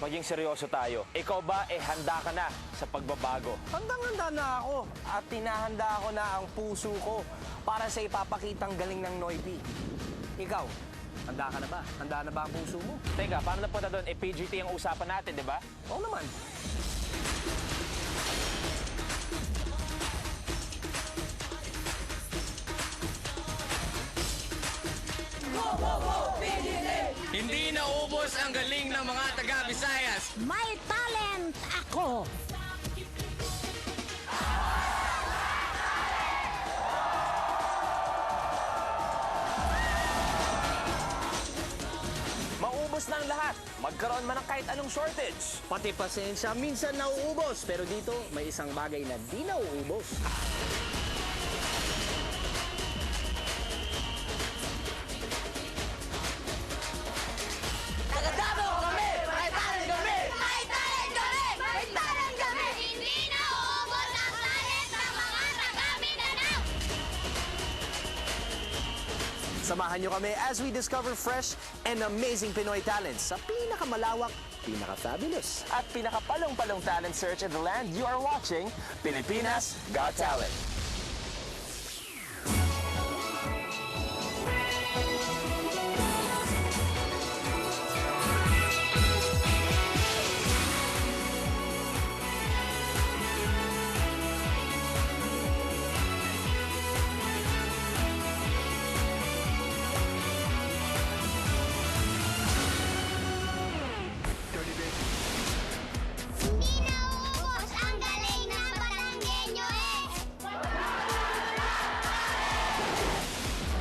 maging seryoso tayo. Ikaw ba, handa ka na sa pagbabago? Handang-handa na ako at tinahanda ko na ang puso ko para sa ipapakitang galing ng Noipi. Ikaw, handa ka na ba? Handa na ba ang puso mo? Teka, paano napunta doon? PGT ang usapan natin, di ba? Oo naman. Hindi naubos ang galing ng mga taga-Visayas. May talent ako! Maubos na ang lahat. Magkaroon man ng kahit anong shortage. Pati pasensya, minsan nauubos. Pero dito, may isang bagay na di nauubos. Taga-Davao kami! May talent kami! May talent kami! May talent kami! Hindi na uubos ang talent ng mga taga-Mindanao! Samahan nyo kami as we discover fresh and amazing Pinoy talents sa pinakamalawak, pinaka-fabulous. At pinakapalong-palong talent search in the land, you are watching Pilipinas Got Talent. Hindi na uubos ang galing ng Baranggenyo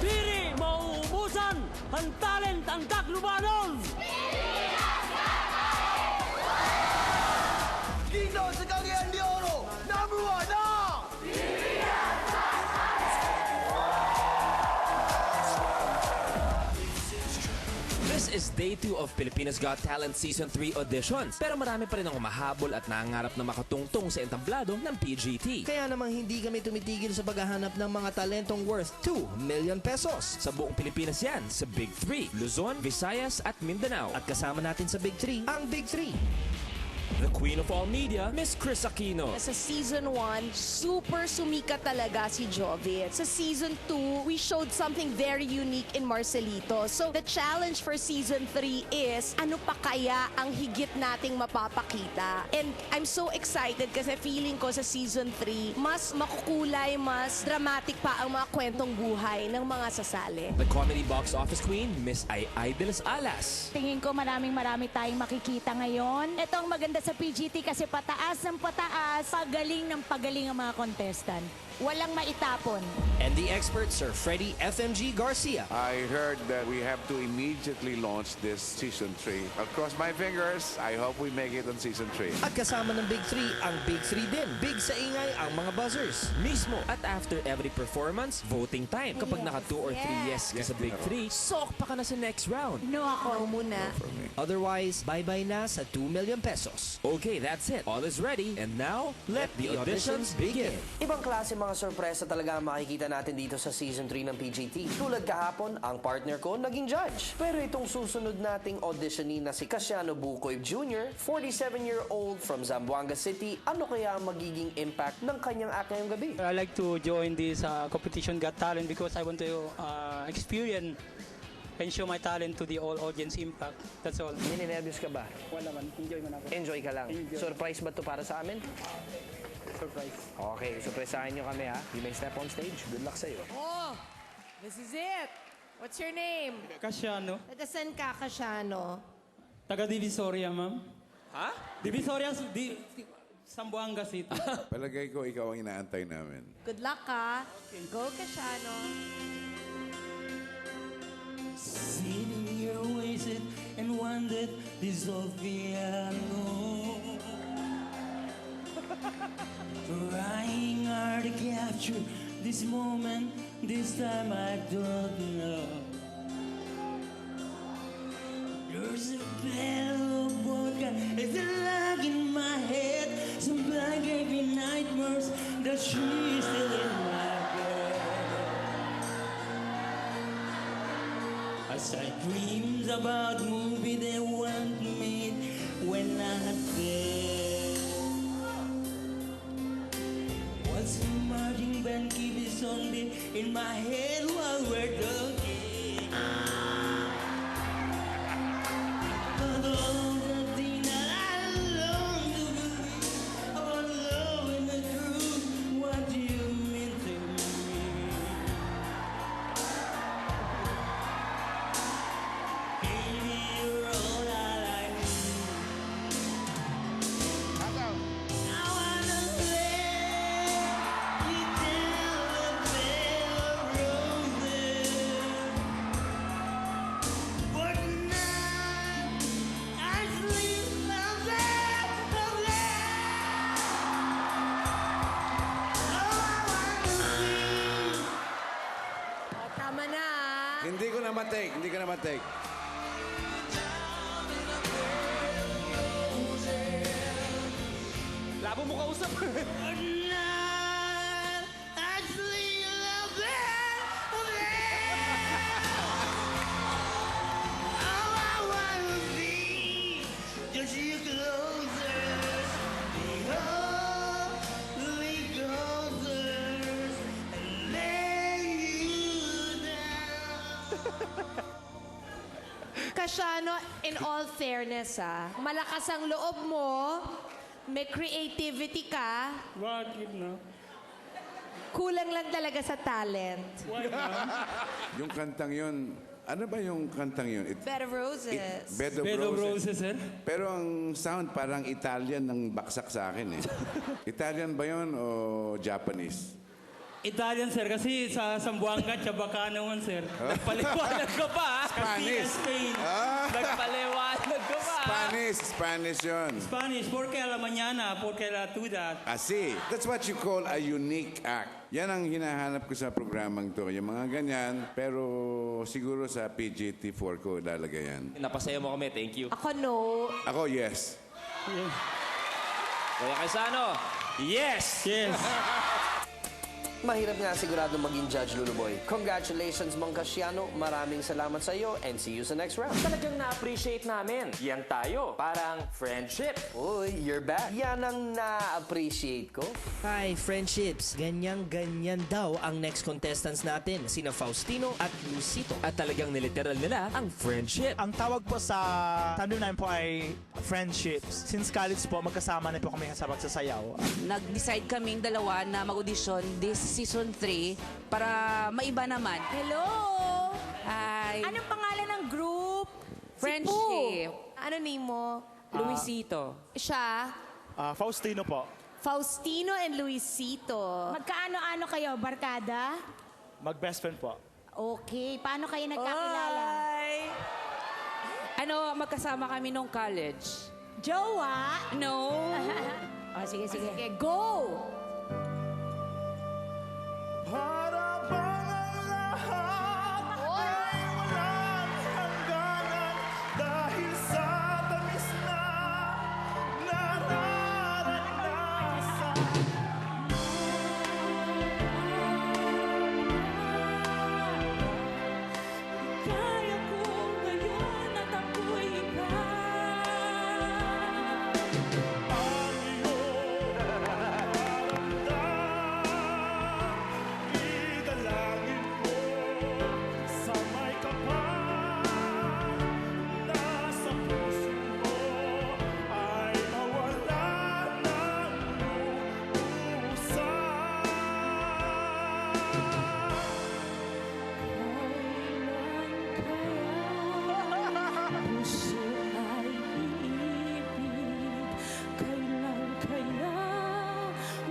Diri mauubusan ang talent ang Taclobanon! Dito sa Cagayan de Oro, number 1 na! This is day 2 of Pilipinas Got Talent Season 3 auditions. Pero marami pa rin ang humahabol at nangangarap na makatungtong sa entablado ng PGT. Kaya namang hindi kami tumitigil sa paghahanap ng mga talentong worth 2 million pesos. Sa buong Pilipinas yan, sa Big 3, Luzon, Visayas at Mindanao. At kasama natin sa Big 3, ang Big 3. The Queen of All Media, Miss Chris Aquino. Sa Season 1, super sumikat talaga si Jovi. Sa Season 2, we showed something very unique in Marcelito. So, the challenge for Season 3 is, ano pa kaya ang higit nating mapapakita? And I'm so excited kasi feeling ko sa Season 3, mas makukulay, mas dramatic pa ang mga kwentong buhay ng mga sasali. The Comedy Box Office Queen, Miss Ay de las Alas. Tingin ko marami tayong makikita ngayon. Ito ang maganda sa PGT kasi pataas ng pataas, pagaling ng pagaling ang mga contestant. Walang maitapon. And the expert, Sir Freddy FMG Garcia. I heard that we have to immediately launch this season 3. I'll cross my fingers. I hope we make it on season 3. At kasama ng Big 3, ang Big 3 din. Big sa ingay ang mga buzzers. Mismo. At after every performance, voting time. Kapag naka 2 or 3 yes ka sa Big 3, sok pa ka na sa next round. No ako. Ako muna. Otherwise, bye-bye na sa 2 million pesos. Okay, that's it. All is ready. And now, let the auditions begin. Ibang klase mga sorpresa talaga ang makikita natin dito sa Season 3 ng PGT. Tulad kahapon, ang partner ko naging judge. Pero itong susunod nating auditionee na si Casiano Bucoy Jr., 47-year-old from Zamboanga City, ano kaya ang magiging impact ng kanyang act ngayong gabi? I like to join this competition Got Talent because I want to experience and show my talent to the all audience impact. That's all. Ninenervyos ka ba? Wala man. Enjoy man ako. Enjoy ka lang. Enjoy. Surprise ba to para sa amin? Surprise. Okay, surpresahin nyo kami ha. You may step on stage. Good luck sa'yo. Oh, this is it. What's your name? Kasiano. Taga-san ka, Kasiano? Taga Divisoria, ma'am. Ha? Divisoria, Zamboanga City. Palagay ko ikaw ang inaantay namin. Good luck ka. Go, Kasiano. Sitting here wasted and wondered this old piano. Trying hard to capture this moment, this time I don't know. There's a bell of vodka, it's a lag in my head. Some black heavy nightmares that she's still in my bed. As I dreams about movie they want me, when not there. What's the marching band keep it Sunday in my head while we're talking? But all the things that I long to believe about love and the truth, what you mean to me. Baby, you're all that I need. I wanna let you tell a bed of roses. But now I sleep somewhere, somewhere. Oh, I wanna be. Tama na. Hindi ko na matake. Labo mo kausap. But now I sleep somewhere, somewhere. Oh, I wanna be just you closer, closer, and lay you down. Kasiano, in all fairness malakas ang loob mo, may creativity ka, Bakit na? kulang lang talaga sa talent. Yung kantang yun, ano ba yung kantang yun? Bed of Roses. Bed of Bed of Roses. Roses, sir? Pero ang sound parang Italian ng baksak sa akin eh. Italian ba yun o Japanese? Italian, sir, kasi sa Zamboanga, Chabacano naman, sir. Nagpaliwanag ka pa, ha? Spanish. Spain. Nagpaliwanag ka pa, ha? Spanish yun. Spanish, porque a la mañana, porque a la tuda. Asi. That's what you call a unique act. Yan ang hinahanap ko sa programang to. Yung mga ganyan, pero siguro sa PGT4 ko lalagay yan. Napasaya mo kami, thank you. Ako no. Ako, yes. Kuya Quezano, yes! Yes. Mahirap nga sigurado maging judge, Luluboy. Congratulations, Mang Casiano. Maraming salamat sa iyo and see you sa next round. Talagang na-appreciate namin. Yan tayo. Parang friendship. Uy, you're back. Yan ang na-appreciate ko. Hi, friendships! Ganyan-ganyan daw ang next contestants natin, sina Faustino at Lucito. At talagang niliteral nila ang friendship. Ang tawag po sa tandem namin po ay friendships. Since college po, magkasama na po kami sa pagsasayaw. Nag-decide kaming dalawa na mag-audition this season 3 para maiba naman. Hello! Hi! Anong pangalan ng group? Friendship. Ano name mo? Luisito. Siya? Faustino po. Faustino and Luisito. Magkaano-ano kayo? Barkada? Mag-best friend po. Okay. Paano kayo nagkakilala? Magkasama kami nung college. Jowa? No. Sige. Go! Para bang ang lahat ay walang hangganan dahil sa tamis na nararanasan. Kaya kong ngayon at ako'y iba. Ang iyong nararamdaman, idalangin ko sa may kapal. Nasa puso mo ay mawala ng lusan. Puso ay iibig. Kailan kaya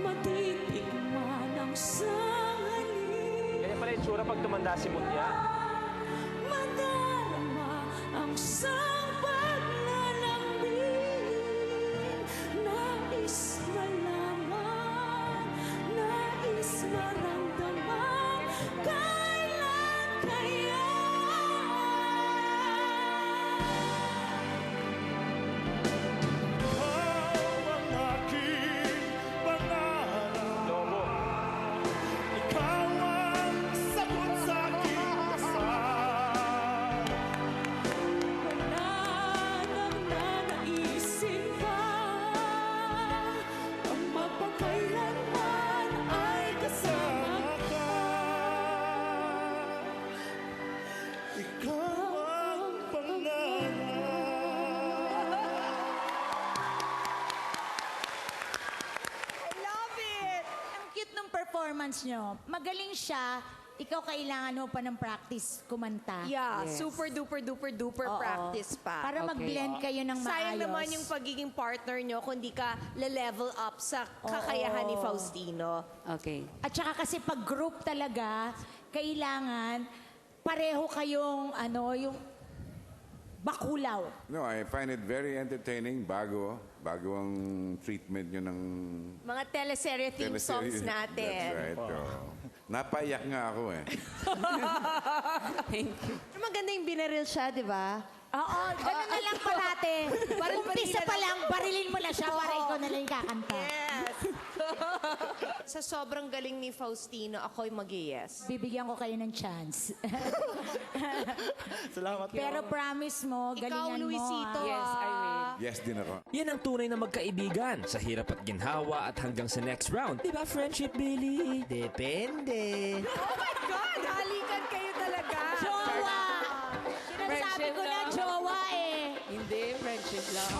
matitikman ang sanganin? Ganyan pala yung tsura pag tumanda si Munya. Madarama ang sang paglalambing. Nais malaman, nais maramdaman. Kailan kaya? Ikaw ang aking pangarap. Lobo. Ikaw ang sagot sa aking dasal. Wala performance nyo, magaling siya, ikaw kailangan mo pa ng practice kumanta. Yeah, Yes. super duper duper duper Oo. practice pa. Para mag-blend kayo ng maayos. Sayang naman yung pagiging partner nyo kung di ka level up sa kakayahan ni Faustino. Okay. At saka kasi pag group talaga, kailangan pareho kayong yung bakulaw. No, I find it very entertaining. Bago ang treatment nyo ng Mga teleserye theme songs teleserye. natin. That's right. Napaiyak nga ako eh. Thank you. Maganda yung binaril siya, di ba? Oo, ganun na lang parate. Umpisa pa lang, barilin mo na siya para ikaw na lang yung kakanta. Yes. Sa sobrang galing ni Faustino, ako'y mag-yes. Bibigyan ko kayo ng chance. Salamat po. Pero promise mo, Ikaw, galingan mo. Luisito, Yes, I will. Yes din ako. Yan ang tunay na magkaibigan sa hirap at ginhawa at hanggang sa next round. Di ba, Friendship Billy? Depende. Oh my God! Halikan kayo talaga! Jowa! Sinasabi Friendship ko na lang. jowa eh. Hindi, friendship lang.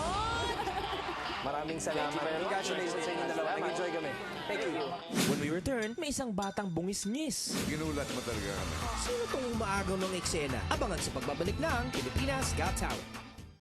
Maraming salamat. Congratulations sa inyong dalawa. Nag-enjoy kami. Thank you. When we return, may isang batang bungis-ngis. Ginulat mo talaga kami. Sino tong umaagaw ng eksena? Abangan sa pagbabalik ng Pilipinas Got Talent.